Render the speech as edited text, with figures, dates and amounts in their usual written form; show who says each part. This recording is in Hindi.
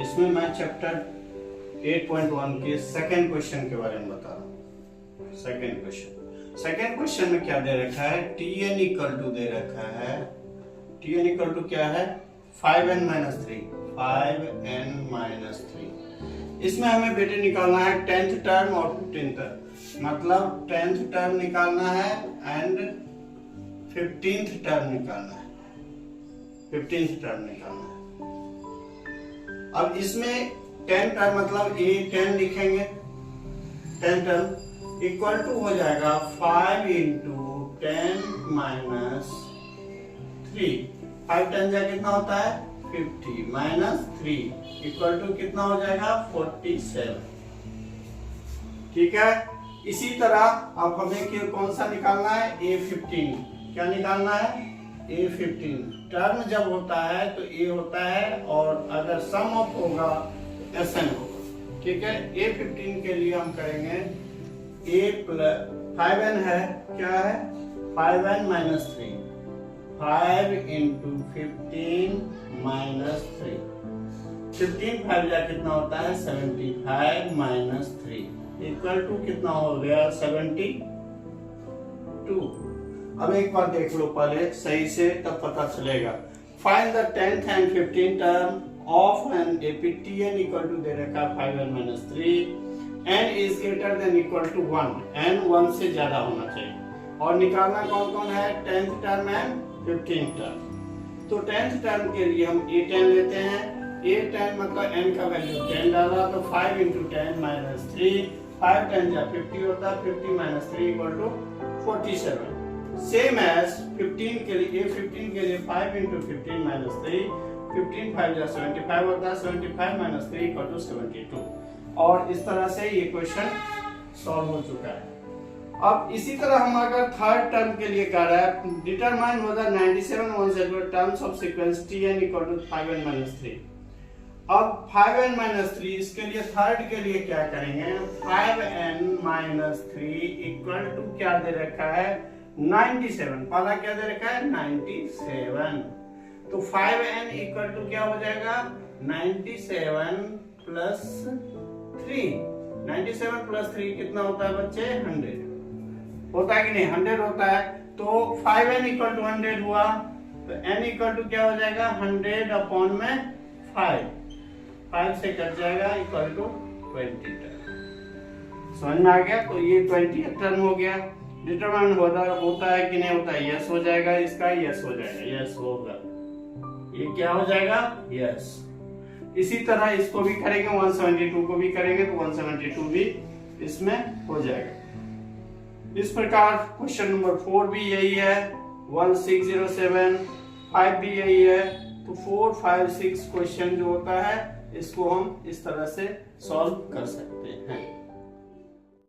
Speaker 1: इसमें मैं चैप्टर 8.1 के सेकंड क्वेश्चन के बारे में बता रहा हूँ। सेकंड क्वेश्चन में क्या दे रखा है, tn इक्वल टू दे रखा है, tn इक्वल टू क्या है 5n - 3, 5n - 3। इसमें हमें बेटे निकालना है 10th टर्म और 15th टर्म, मतलब 10th टर्म निकालना है एंड 15th टर्म निकालना है, 15th टर्म निकालना है। अब इसमें 10 टर्म मतलब ये 10 लिखेंगे, 10 टर्म इक्वल टू हो जाएगा 5 × 10 - 3। 5 10 जा कितना होता है 50 - 3 इक्वल टू कितना हो जाएगा 47। ठीक है। इसी तरह अब हमें कौन सा निकालना है, A15। क्या निकालना है, A15। टर्म जब होता है तो A होता है और अगर सम ऑफ होगा तो SN होगा। ठीक है। A15 के लिए हम करेंगे A + 5n है, क्या है 5n - 3, 5 × 15 - 3। 15 5 जा कितना होता है 75 - 3 इक्वल टू कितना हो गया 72। अब एक बार देख लो पहले सही से, तब पता चलेगा। Find the 10th and 15th term of n APTN equal to दे रखा 5n - 3, n is greater than equal to 1, n 1 से ज्यादा होना चाहिए। और निकालना कौन कौन है 10th term and 15th term. तो 10th टर्म के लिए हम A10 लेते हैं। A10 मतलब n का वैल्यू 10 डाला तो 5 × 10 - 3, 5 10 जा 50 होता है, 50 - 3 इक्वल टू 47। सेम एज 15 के लिए, 15 के लिए 5 × 15 - 3, 15 5 जा 75 होता है, 75 - 3 इक्वल टू 72। और इस तरह से ये क्वेश्चन सॉल्व हो चुका है। अब इसी तरह हम अगर थर्ड टर्म के लिए कर रहे हैं, determine whether 97 1 terms of sequence tn equal to 5n - 3। अब 5n - 3 इसके लिए थर्ड के लिए क्या करेंगे, 5n - 3 इक्वल टू क्या दे रखा है 97। पहला क्या दे रखा है 97। तो 5n इक्वल टू क्या हो जाएगा 97 + 3। 97 + 3 कितना होता है बच्चे 100 होता है कि नहीं, 100 होता है। तो 5n इक्वल टू 100 हुआ, तो n इक्वल टू क्या हो जाएगा 100/5, 5 से कट जाएगा इक्वल टू 20 टर्म। समझ में आ गया। तो ये 20 टर्म हो गया। डिटरमाइन होता है कि नहीं होता है, यस हो जाएगा, इसका यस हो जाएगा, यस होगा, ये क्या हो जाएगा यस। इसी तरह इसको भी करेंगे, 172 को भी करेंगे तो 172 भी इसमें हो जाएगा। इस प्रकार क्वेश्चन नंबर 4 भी यही है, 1607, 5 भी यही है। तो 4 5 6 क्वेश्चन जो होता है इसको हम इस तरह से सॉल्व कर सकते हैं।